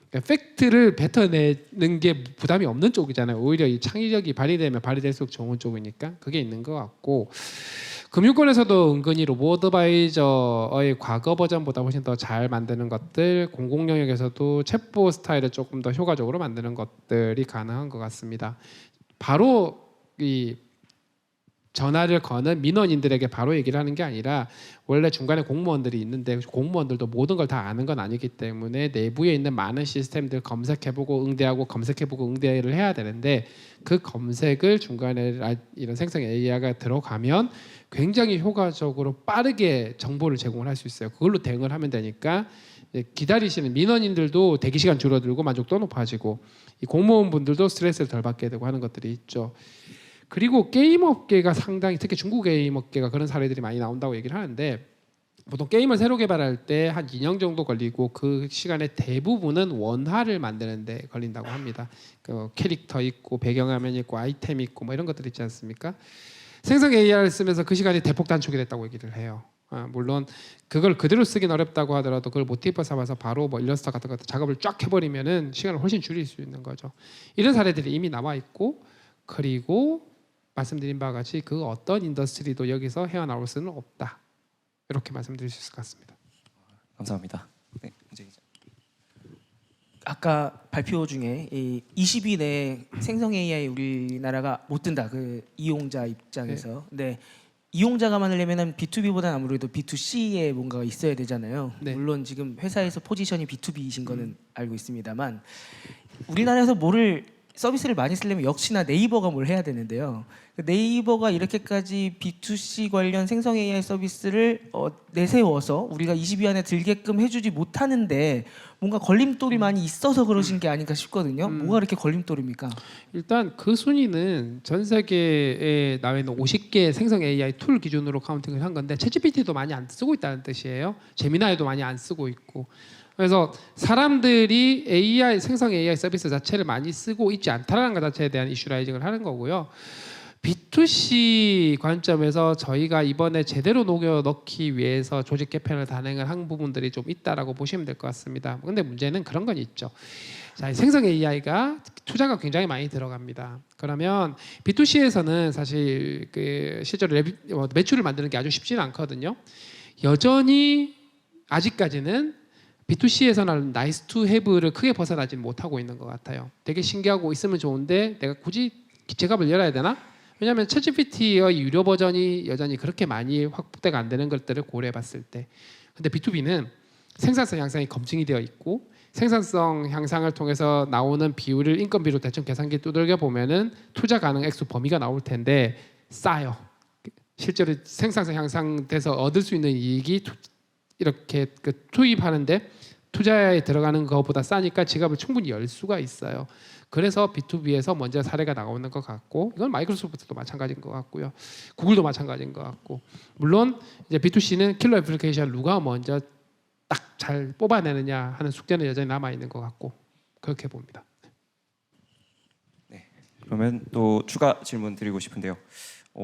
그러니까 팩트를 뱉어내는 게 부담이 없는 쪽이잖아요. 오히려 이 창의력이 발휘되면 발휘될수록 좋은 쪽이니까 그게 있는 것 같고 금융권에서도 은근히 로봇 어드바이저의 과거 버전보다 훨씬 더 잘 만드는 것들, 공공 영역에서도 챗봇 스타일을 조금 더 효과적으로 만드는 것들이 가능한 것 같습니다. 바로 이 전화를 거는 민원인들에게 바로 얘기를 하는 게 아니라 원래 중간에 공무원들이 있는데 공무원들도 모든 걸 다 아는 건 아니기 때문에 내부에 있는 많은 시스템들 검색해보고 응대하고 검색해보고 응대를 해야 되는데 그 검색을 중간에 이런 생성 AI가 들어가면 굉장히 효과적으로 빠르게 정보를 제공을 할 수 있어요. 그걸로 대응을 하면 되니까 기다리시는 민원인들도 대기 시간 줄어들고 만족도 높아지고 이 공무원분들도 스트레스를 덜 받게 되고 하는 것들이 있죠. 그리고 게임 업계가 상당히 특히 중국 게임 업계가 그런 사례들이 많이 나온다고 얘기를 하는데 보통 게임을 새로 개발할 때 한 2년 정도 걸리고 그 시간의 대부분은 원화를 만드는 데 걸린다고 합니다. 그 캐릭터 있고 배경화면 있고 아이템 있고 뭐 이런 것들 있지 않습니까? 생성 AI를 쓰면서 그 시간이 대폭 단축이 됐다고 얘기를 해요. 물론 그걸 그대로 쓰긴 어렵다고 하더라도 그걸 모티프 삼아서 바로 뭐 일러스트 같은 거 작업을 쫙 해버리면은 시간을 훨씬 줄일 수 있는 거죠. 이런 사례들이 이미 남아 있고, 그리고 말씀드린 바와 같이 그 어떤 인더스트리도 여기서 헤어나올 수는 없다. 이렇게 말씀드릴 수 있을 것 같습니다. 감사합니다. 네, 이제 아까 발표 중에 이 20위 내 생성 AI 우리나라가 못 든다. 그 이용자 입장에서. 네. 이용자가 많으려면 B2B보다는 아무래도 B2C에 뭔가가 있어야 되잖아요. 네. 물론 지금 회사에서 포지션이 B2B이신 거는 알고 있습니다만 우리나라에서 뭐를 서비스를 많이 쓰려면 역시나 네이버가 뭘 해야 되는데요. 네이버가 이렇게까지 B2C 관련 생성 AI 서비스를 내세워서 우리가 20위 안에 들게끔 해주지 못하는데 뭔가 걸림돌이 많이 있어서 그러신 게 아닌가 싶거든요. 뭐가 이렇게 걸림돌입니까? 일단 그 순위는 전 세계에 나와 있는 50개 생성 AI 툴 기준으로 카운팅을 한 건데 챗GPT도 많이 안 쓰고 있다는 뜻이에요. 제미나이도 많이 안 쓰고 있고. 그래서 사람들이 AI 생성 AI 서비스 자체를 많이 쓰고 있지 않다라는 것 자체에 대한 이슈 라이징을 하는 거고요. B2C 관점에서 저희가 이번에 제대로 녹여 넣기 위해서 조직 개편을 단행을 한 부분들이 좀 있다라고 보시면 될 것 같습니다. 근데 문제는 그런 건 있죠. 자, 생성 AI가 투자가 굉장히 많이 들어갑니다. 그러면 B2C에서는 사실 그 실제로 매출을 만드는 게 아주 쉽지는 않거든요. 여전히 아직까지는 B2C에서는 nice to have를 크게 벗어나지 못하고 있는 것 같아요. 되게 신기하고 있으면 좋은데 내가 굳이 지갑을 열어야 되나? 왜냐하면 챗GPT의 유료 버전이 여전히 그렇게 많이 확대가 안 되는 것들을 고려해봤을 때, 근데 B2B는 생산성 향상이 검증이 되어 있고 생산성 향상을 통해서 나오는 비율을 인건비로 대충 계산기 두들겨 보면은 투자 가능 액수 범위가 나올 텐데 싸요. 실제로 생산성 향상돼서 얻을 수 있는 이익이 이렇게 투입하는데 투자에 들어가는 것보다 싸니까 지갑을 충분히 열 수가 있어요. 그래서 B2B에서 먼저 사례가 나오는 것 같고, 이건 마이크로소프트도 마찬가지인 것 같고요, 구글도 마찬가지인 것 같고, 물론 이제 B2C는 킬러 애플리케이션 누가 먼저 딱 잘 뽑아내느냐 하는 숙제는 여전히 남아 있는 것 같고, 그렇게 봅니다. 그러면 또 추가 질문 드리고 싶은데요.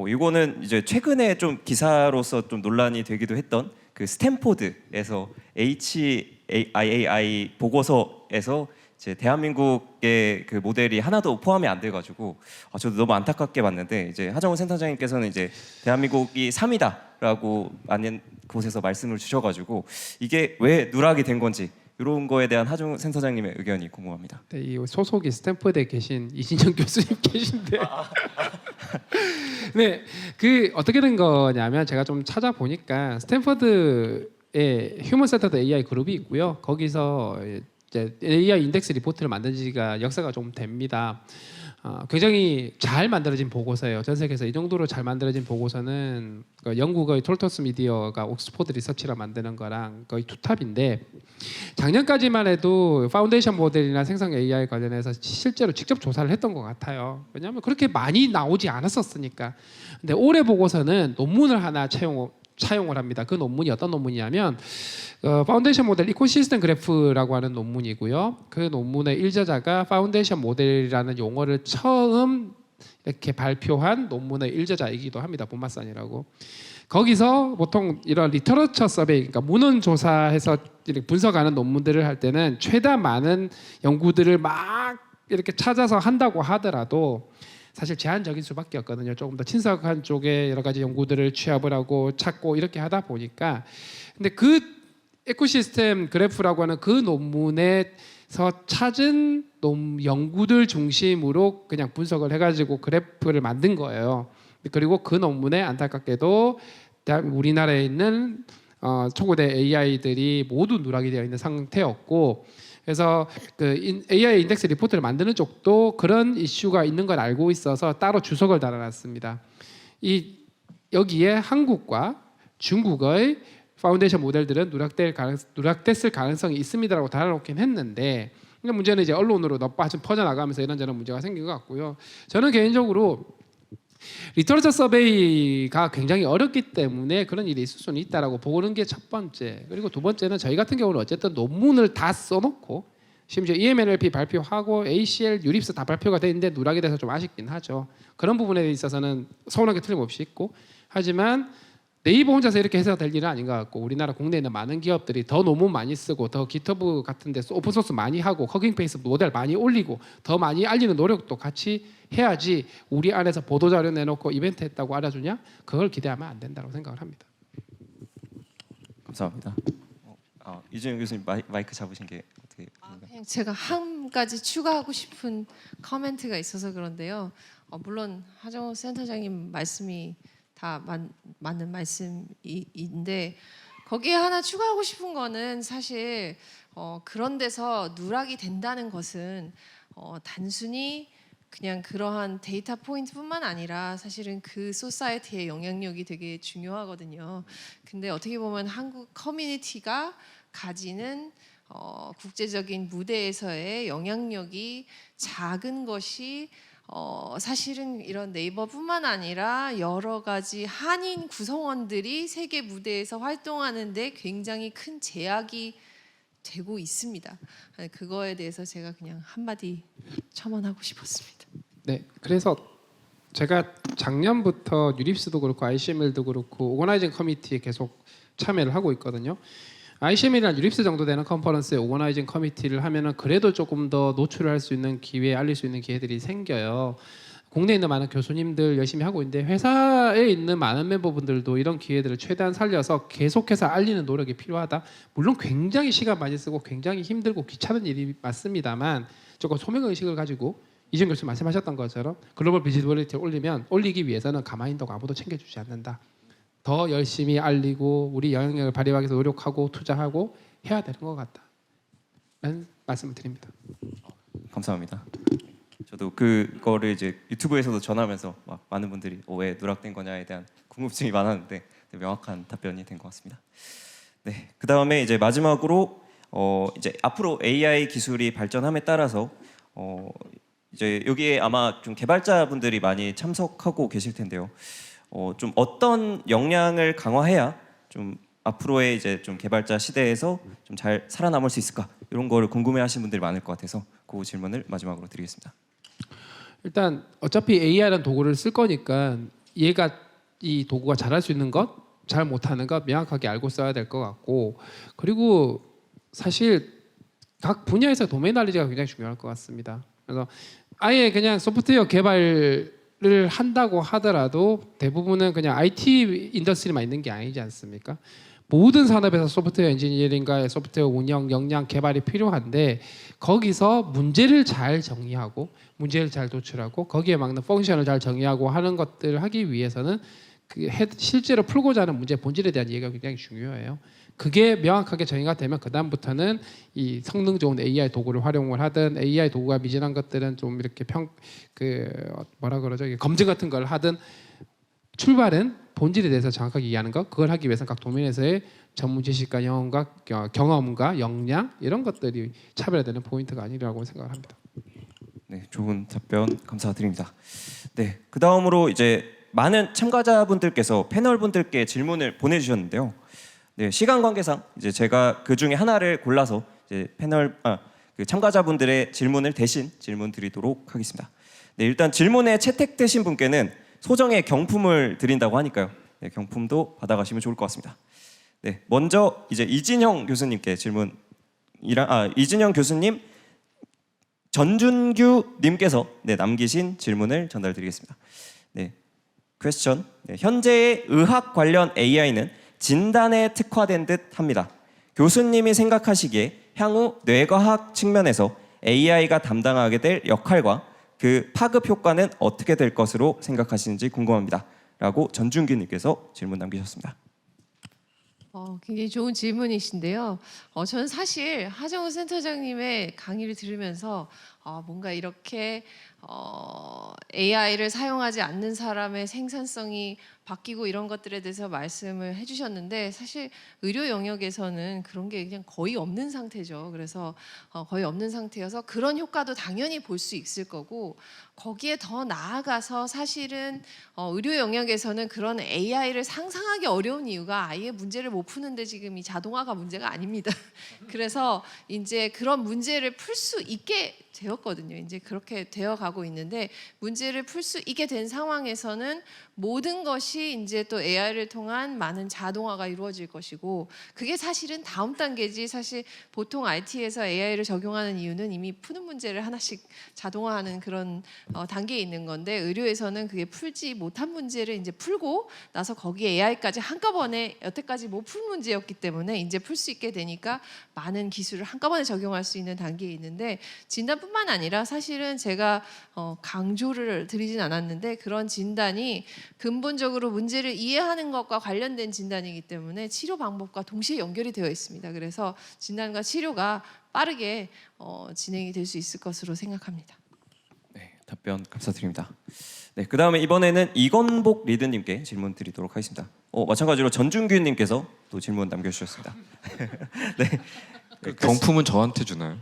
이거는 이제 최근에 좀 기사로서 좀 논란이 되기도 했던 그 스탠포드에서 HIAI 보고서에서 이제 대한민국의 그 모델이 하나도 포함이 안 돼가지고 저도 너무 안타깝게 봤는데, 이제 하정우 센터장님께서는 이제 대한민국이 3위다라고 아는 곳에서 말씀을 주셔가지고 이게 왜 누락이 된 건지 이런 거에 대한 하정우 센터장님의 의견이 궁금합니다. 네, 이 소속이 스탠퍼드에 계신 이진정 교수님 계신데, 네, 그 어떻게 된 거냐면 제가 좀 찾아보니까 스탠퍼드에 휴먼 센터드 AI 그룹이 있고요. 거기서 이제 AI 인덱스 리포트를 만든 지가 역사가 좀 됩니다. 굉장히 잘 만들어진 보고서예요. 전 세계에서 이 정도로 잘 만들어진 보고서는 영국의 톨토스 미디어가 옥스포드 리서치로 만드는 거랑 거의 투탑인데, 작년까지만 해도 파운데이션 모델이나 생성 AI 관련해서 실제로 직접 조사를 했던 것 같아요. 왜냐하면 그렇게 많이 나오지 않았었으니까. 근데 올해 보고서는 논문을 하나 차용을 합니다. 그 논문이 어떤 논문이냐면 파운데이션 모델 이코시스템 그래프라고 하는 논문이고요. 그 논문의 일저자가 파운데이션 모델이라는 용어를 처음 이렇게 발표한 논문의 일저자이기도 합니다. 본마산이라고. 거기서 보통 이런 리터러처 서베이, 그러니까 문헌 조사해서 이렇게 분석하는 논문들을 할 때는 최대한 많은 연구들을 막 이렇게 찾아서 한다고 하더라도 사실 제한적인 수밖에 없거든요. 조금 더 친숙한 쪽에 여러 가지 연구들을 취합을 하고 찾고 이렇게 하다 보니까, 근데 그 에코시스템 그래프라고 하는 그 논문에서 찾은 연구들 중심으로 그냥 분석을 해가지고 그래프를 만든 거예요. 그리고 그 논문에 안타깝게도 우리나라에 있는 초고대 AI들이 모두 누락이 되어 있는 상태였고, 그래서 그 AI 인덱스 리포트를 만드는 쪽도 그런 이슈가 있는 걸 알고 있어서 따로 주석을 달아놨습니다. 여기에 한국과 중국의 파운데이션 모델들은 누락됐을 가능성이 있습니다라고 달아놓긴 했는데, 근데 문제는 이제 언론으로 너빠좀 퍼져나가면서 이런저런 문제가 생긴 것 같고요. 저는 개인적으로 리터러처 서베이가 굉장히 어렵기 때문에 그런 일이 있을 수는 있다라고 보는 게 첫 번째. 그리고 두 번째는 저희 같은 경우는 어쨌든 논문을 다 써놓고 심지어 EMNLP 발표하고 ACL, 유립스 다 발표가 되는데 누락이 돼서 좀 아쉽긴 하죠. 그런 부분에 있어서는 서운하게 틀림없이 있고, 하지만 네이버 혼자서 이렇게 해서 될 일은 아닌 것 같고 우리나라 국내에 있는 많은 기업들이 더 논문 많이 쓰고 더 GitHub 같은 데서 오픈소스 많이 하고 허깅페이스 모델 많이 올리고 더 많이 알리는 노력도 같이 해야지 우리 안에서 보도자료 내놓고 이벤트 했다고 알아주냐? 그걸 기대하면 안 된다고 생각을 합니다. 감사합니다. 이준영 교수님 마이크 잡으신 게 어떻게? 그냥 제가 한 가지 추가하고 싶은 커멘트가 있어서 그런데요. 물론 하정우 센터장님 말씀이 다 맞는 말씀인데 거기에 하나 추가하고 싶은 거는 사실 그런 데서 누락이 된다는 것은 단순히 그냥 그러한 데이터 포인트뿐만 아니라 사실은 그 소사이티의 영향력이 되게 중요하거든요. 근데 어떻게 보면 한국 커뮤니티가 가지는 국제적인 무대에서의 영향력이 작은 것이 사실은 이런 네이버뿐만 아니라 여러 가지 한인 구성원들이 세계 무대에서 활동하는데 굉장히 큰 제약이 되고 있습니다. 그거에 대해서 제가 그냥 한마디 첨언하고 싶었습니다. 네, 그래서 제가 작년부터 유립스도 그렇고 ICML도 그렇고 오거나이징 커미티에 계속 참여를 하고 있거든요. ICML이나 유립스 정도 되는 컨퍼런스에 오거나이징 커미티를 하면은 그래도 조금 더 노출을 할 수 있는 기회, 알릴 수 있는 기회들이 생겨요. 국내에 있는 많은 교수님들 열심히 하고 있는데 회사에 있는 많은 멤버분들도 이런 기회들을 최대한 살려서 계속해서 알리는 노력이 필요하다. 물론 굉장히 시간 많이 쓰고 굉장히 힘들고 귀찮은 일이 맞습니다만 조금 소명 의식을 가지고 이준 교수 말씀하셨던 것처럼 글로벌 비지빌리티를 올리기 위해서는 가만히 있다고 아무도 챙겨주지 않는다. 더 열심히 알리고 우리 영향력을 발휘하기 위해서 노력하고 투자하고 해야 되는 것 같다는 말씀을 드립니다. 감사합니다. 저도 그거를 이제 유튜브에서도 전하면서 막 많은 분들이 왜 누락된 거냐에 대한 궁금증이 많았는데 명확한 답변이 된 것 같습니다. 네, 그 다음에 이제 마지막으로 이제 앞으로 AI 기술이 발전함에 따라서 이제 여기에 아마 좀 개발자분들이 많이 참석하고 계실 텐데요. 좀 어떤 역량을 강화해야 좀 앞으로의 이제 좀 개발자 시대에서 좀 잘 살아남을 수 있을까 이런 거를 궁금해하시는 분들이 많을 것 같아서 그 질문을 마지막으로 드리겠습니다. 일단 어차피 AI라는 도구를 쓸 거니까 얘가 이 도구가 잘할 수 있는 것, 잘 못하는 것 명확하게 알고 써야 될 것 같고 그리고 사실 각 분야에서 도메인 알리지가 굉장히 중요할 것 같습니다. 그래서 아예 그냥 소프트웨어 개발을 한다고 하더라도 대부분은 그냥 IT 인더스트리만 있는 게 아니지 않습니까? 모든 산업에서 소프트웨어 엔지니어링과 소프트웨어 운영, 역량 개발이 필요한데 거기서 문제를 잘 정의하고 문제를 잘 도출하고 거기에 맞는 펑션을 잘 정의하고 하는 것들을 하기 위해서는 실제로 풀고자 하는 문제 본질에 대한 이해가 굉장히 중요해요. 그게 명확하게 정의가 되면 그 다음부터는 이 성능 좋은 AI 도구를 활용을 하든 AI 도구가 미진한 것들은 좀 이렇게 검증 같은 걸 하든 출발은 본질에 대해서 정확하게 이해하는 것, 그걸 하기 위해서는 각 도면에서의 전문 지식과 경험과 역량 이런 것들이 차별화되는 포인트가 아니라고 생각을 합니다. 네, 좋은 답변 감사드립니다. 네, 그 다음으로 이제 많은 참가자분들께서 패널분들께 질문을 보내주셨는데요. 네, 시간 관계상 이제 제가 그 중에 하나를 골라서 이제 그 참가자분들의 질문을 대신 질문 드리도록 하겠습니다. 네, 일단 질문에 채택되신 분께는 소정의 경품을 드린다고 하니까요. 네, 경품도 받아가시면 좋을 것 같습니다. 네, 먼저 이제 이진형 교수님께 이진형 교수님, 전준규 님께서 남기신 질문을 전달드리겠습니다. 네, 퀘스천. 네, 현재의 의학 관련 AI는 진단에 특화된 듯 합니다. 교수님이 생각하시기에 향후 뇌과학 측면에서 AI가 담당하게 될 역할과 그 파급 효과는 어떻게 될 것으로 생각하시는지 궁금합니다. 라고 전준규님께서 질문 남기셨습니다. 굉장히 좋은 질문이신데요. 저는 사실 하정우 센터장님의 강의를 들으면서 뭔가 이렇게 AI를 사용하지 않는 사람의 생산성이 바뀌고 이런 것들에 대해서 말씀을 해주셨는데 사실 의료 영역에서는 그런 게 그냥 거의 없는 상태죠. 그래서 거의 없는 상태여서 그런 효과도 당연히 볼 수 있을 거고 거기에 더 나아가서 사실은 의료 영역에서는 그런 AI를 상상하기 어려운 이유가 아예 문제를 못 푸는데 지금 이 자동화가 문제가 아닙니다. 그래서 이제 그런 문제를 풀 수 있게 되어 늘었거든요. 이제 그렇게 되어 가고 있는데 문제를 풀 수 있게 된 상황에서는 모든 것이 이제 또 AI를 통한 많은 자동화가 이루어질 것이고 그게 사실은 다음 단계지. 사실 보통 IT에서 AI를 적용하는 이유는 이미 푸는 문제를 하나씩 자동화하는 그런 단계에 있는 건데 의료에서는 그게 풀지 못한 문제를 이제 풀고 나서 거기에 AI까지 한꺼번에 여태까지 못 푼 문제였기 때문에 이제 풀 수 있게 되니까 많은 기술을 한꺼번에 적용할 수 있는 단계에 있는데 진단뿐만 아니라 사실은 제가 강조를 드리진 않았는데 그런 진단이 근본적으로 문제를 이해하는 것과 관련된 진단이기 때문에 치료 방법과 동시에 연결이 되어 있습니다. 그래서 진단과 치료가 빠르게 진행이 될 수 있을 것으로 생각합니다. 네, 답변 감사드립니다. 네, 그 다음에 이번에는 이건복 리드님께 질문 드리도록 하겠습니다. 마찬가지로 전준규님께서 또 질문 남겨주셨습니다. 네, 그 경품은 저한테 주나요?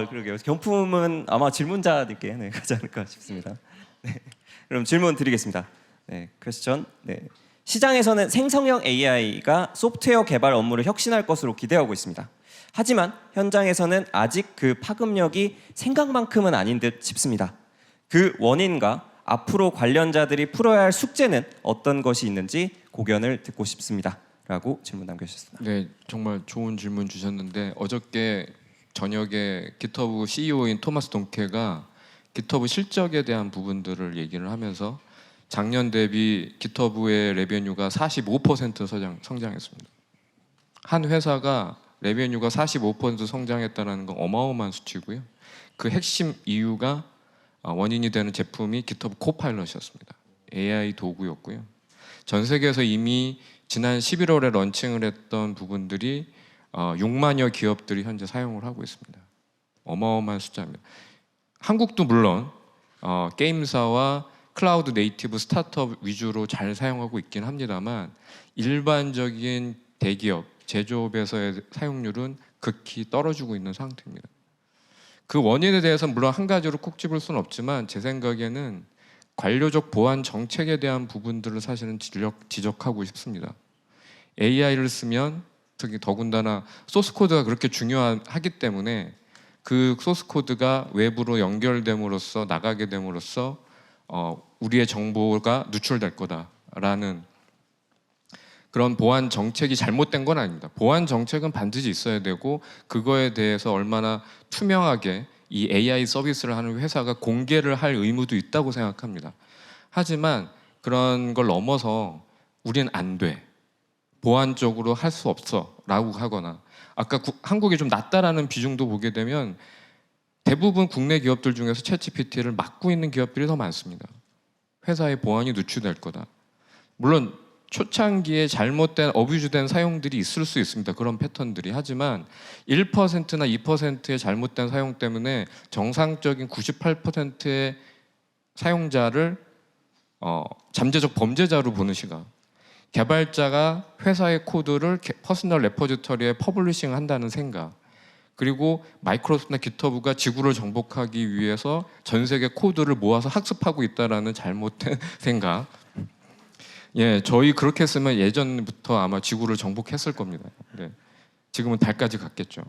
그러게요. 경품은 아마 질문자님께 가지 않을까 싶습니다. 네, 그럼 질문 드리겠습니다. 네, 퀘스천. 네, 시장에서는 생성형 AI가 소프트웨어 개발 업무를 혁신할 것으로 기대하고 있습니다. 하지만 현장에서는 아직 그 파급력이 생각만큼은 아닌 듯 싶습니다. 그 원인과 앞으로 관련자들이 풀어야 할 숙제는 어떤 것이 있는지 고견을 듣고 싶습니다. 라고 질문 남겨주셨습니다. 네, 정말 좋은 질문 주셨는데 어저께 저녁에 GitHub CEO인 토마스 돈케가 GitHub 실적에 대한 부분들을 얘기를 하면서 작년 대비 GitHub의 레베뉴가 45% 성장했습니다. 한 회사가 레베뉴가 45% 성장했다는 건 어마어마한 수치고요. 그 핵심 이유가 원인이 되는 제품이 GitHub 코파일럿이었습니다. AI 도구였고요. 전 세계에서 이미 지난 11월에 런칭을 했던 부분들이 6만여 기업들이 현재 사용을 하고 있습니다. 어마어마한 숫자입니다. 한국도 물론 게임사와 클라우드 네이티브 스타트업 위주로 잘 사용하고 있긴 합니다만 일반적인 대기업, 제조업에서의 사용률은 극히 떨어지고 있는 상태입니다. 그 원인에 대해서 물론 한 가지로 콕 집을 수는 없지만 제 생각에는 관료적 보안 정책에 대한 부분들을 사실은 지적하고 싶습니다. AI를 쓰면 특히 더군다나 소스 코드가 그렇게 중요하기 때문에 그 소스 코드가 외부로 연결됨으로써 나가게 됨으로써 우리의 정보가 누출될 거다라는 그런 보안 정책이 잘못된 건 아닙니다. 보안 정책은 반드시 있어야 되고 그거에 대해서 얼마나 투명하게 이 AI 서비스를 하는 회사가 공개를 할 의무도 있다고 생각합니다. 하지만 그런 걸 넘어서 우린 안 돼. 보안적으로 할 수 없어 라고 하거나 아까 한국이 좀 낮다라는 비중도 보게 되면 대부분 국내 기업들 중에서 챗GPT를 막고 있는 기업들이 더 많습니다. 회사의 보안이 누출될 거다. 물론 초창기에 잘못된 어뷰즈된 사용들이 있을 수 있습니다. 그런 패턴들이. 하지만 1%나 2%의 잘못된 사용 때문에 정상적인 98%의 사용자를 잠재적 범죄자로 보는 시각. 개발자가 회사의 코드를 퍼스널 레포지터리에 퍼블리싱 한다는 생각. 그리고 마이크로소프트나 GitHub가 지구를 정복하기 위해서 전 세계 코드를 모아서 학습하고 있다라는 잘못된 생각. 예, 저희 그렇게 했으면 예전부터 아마 지구를 정복했을 겁니다. 네. 지금은 달까지 갔겠죠.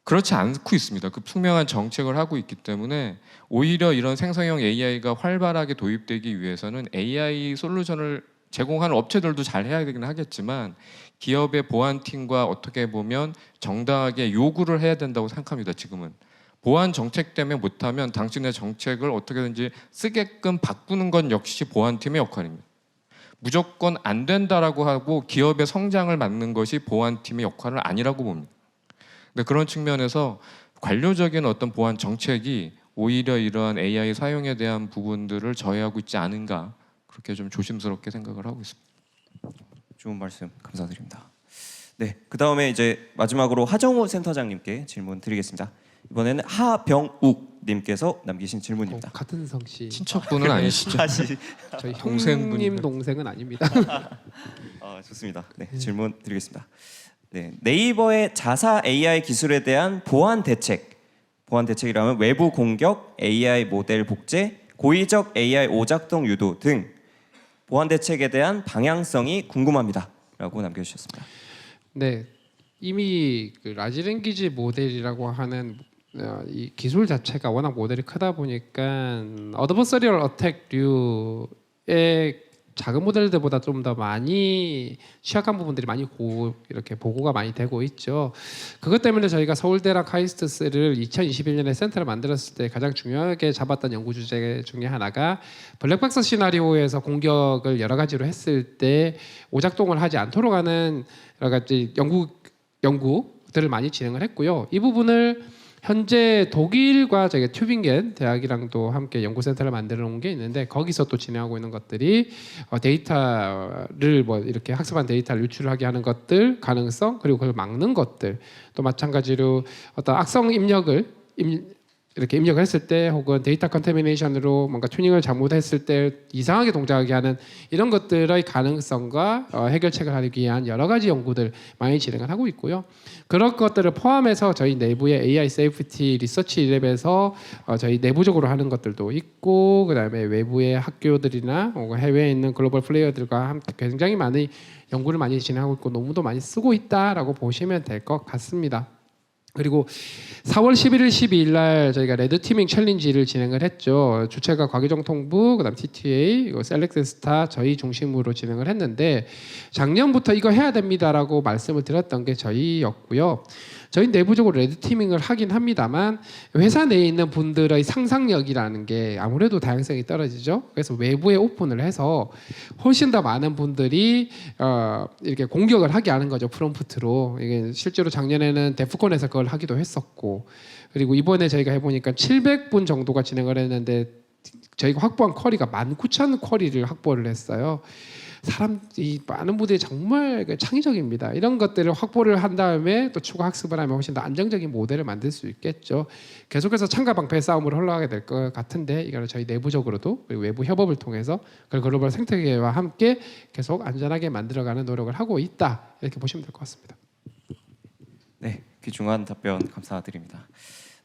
그렇지 않고 있습니다. 그 분명한 정책을 하고 있기 때문에 오히려 이런 생성형 AI가 활발하게 도입되기 위해서는 AI 솔루션을 제공하는 업체들도 잘 해야 되긴 하겠지만 기업의 보안팀과 어떻게 보면 정당하게 요구를 해야 된다고 생각합니다. 지금은. 보안 정책 때문에 못하면 당신의 정책을 어떻게든지 쓰게끔 바꾸는 건 역시 보안팀의 역할입니다. 무조건 안 된다라고 하고 기업의 성장을 막는 것이 보안팀의 역할은 아니라고 봅니다. 근데 그런 측면에서 관료적인 어떤 보안 정책이 오히려 이러한 AI 사용에 대한 부분들을 저해하고 있지 않은가 그렇게 좀 조심스럽게 생각을 하고 있습니다. 좋은 말씀 감사드립니다. 네, 그 다음에 이제 마지막으로 하정우 센터장님께 질문 드리겠습니다. 이번에는 하병욱님께서 남기신 질문입니다. 같은 성씨. 친척분은 아니시죠? 저희 동생분인가요? 형님 동생은 아닙니다. 좋습니다. 네, 질문 드리겠습니다. 네, 네이버의 자사 AI 기술에 대한 보안 대책이라면 외부 공격, AI 모델 복제, 고의적 AI 오작동 유도 등 보안 대책에 대한 방향성이 궁금합니다.라고 남겨주셨습니다. 네, 이미 그 라지 랭귀지 모델이라고 하는 이 기술 자체가 워낙 모델이 크다 보니까 어드버서리얼 어택류의 작은 모델들보다 좀 더 많이 취약한 부분들이 많이 이렇게 보고가 많이 되고 있죠. 그것 때문에 저희가 서울대랑 카이스트를 2021년에 센터를 만들었을 때 가장 중요하게 잡았던 연구 주제 중에 하나가 블랙박스 시나리오에서 공격을 여러 가지로 했을 때 오작동을 하지 않도록 하는 여러 가지 연구들을 많이 진행을 했고요. 이 부분을 현재 독일과 저희 튜빙겐 대학이랑도 함께 연구센터를 만들어 놓은 게 있는데 거기서 또 진행하고 있는 것들이 데이터를 뭐 이렇게 학습한 데이터를 유출하게 하는 것들 가능성 그리고 그걸 막는 것들 또 마찬가지로 어떤 악성 입력을 이렇게 입력을 했을 때 혹은 데이터 컨태미네이션으로 뭔가 튜닝을 잘못했을 때 이상하게 동작하게 하는 이런 것들의 가능성과 해결책을 하기 위한 여러 가지 연구들 많이 진행을 하고 있고요. 그런 것들을 포함해서 저희 내부의 AI 세이프티 리서치 랩에서 저희 내부적으로 하는 것들도 있고 그다음에 외부의 학교들이나 혹은 해외에 있는 글로벌 플레이어들과 함께 굉장히 많은 연구를 많이 진행하고 있고 논문도 많이 쓰고 있다라고 보시면 될 것 같습니다. 그리고 4월 11일, 12일 날 저희가 레드 티밍 챌린지를 진행을 했죠. 주체가 과기정통부, 그다음 TTA, 셀렉트스타 저희 중심으로 진행을 했는데 작년부터 이거 해야 됩니다라고 말씀을 드렸던 게 저희였고요. 저희 내부적으로 레드 티밍을 하긴 합니다만 회사 내에 있는 분들의 상상력이라는 게 아무래도 다양성이 떨어지죠. 그래서 외부에 오픈을 해서 훨씬 더 많은 분들이 이렇게 공격을 하게 하는 거죠. 프롬프트로. 이게 실제로 작년에는 데프콘에서 그걸 하기도 했었고 그리고 이번에 저희가 해보니까 700분 정도가 진행을 했는데 저희가 확보한 쿼리가 19,000 쿼리를 확보를 했어요. 이 많은 분들이 정말 창의적입니다. 이런 것들을 확보를 한 다음에 또 추가 학습을 하면 훨씬 더 안정적인 모델을 만들 수 있겠죠. 계속해서 창과 방패 싸움으로 흘러가게 될 것 같은데 이거는 저희 내부적으로도 그리고 외부 협업을 통해서 글로벌 생태계와 함께 계속 안전하게 만들어가는 노력을 하고 있다. 이렇게 보시면 될 것 같습니다. 네, 귀중한 답변 감사드립니다.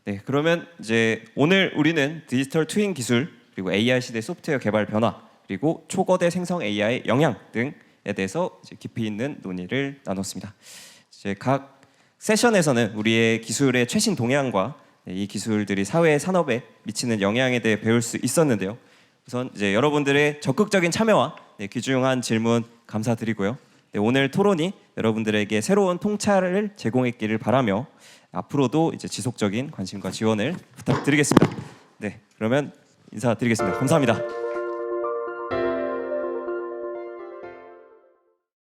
네, 그러면 이제 오늘 우리는 디지털 트윈 기술 그리고 AI 시대 소프트웨어 개발 변화 그리고 초거대 생성 AI의 영향 등에 대해서 이제 깊이 있는 논의를 나눴습니다. 이제 각 세션에서는 우리의 기술의 최신 동향과 이 기술들이 사회 산업에 미치는 영향에 대해 배울 수 있었는데요. 우선 이제 여러분들의 적극적인 참여와 귀중한 질문 감사드리고요. 네, 오늘 토론이 여러분들에게 새로운 통찰을 제공했기를 바라며 앞으로도 이제 지속적인 관심과 지원을 부탁드리겠습니다. 네, 그러면 인사드리겠습니다. 감사합니다.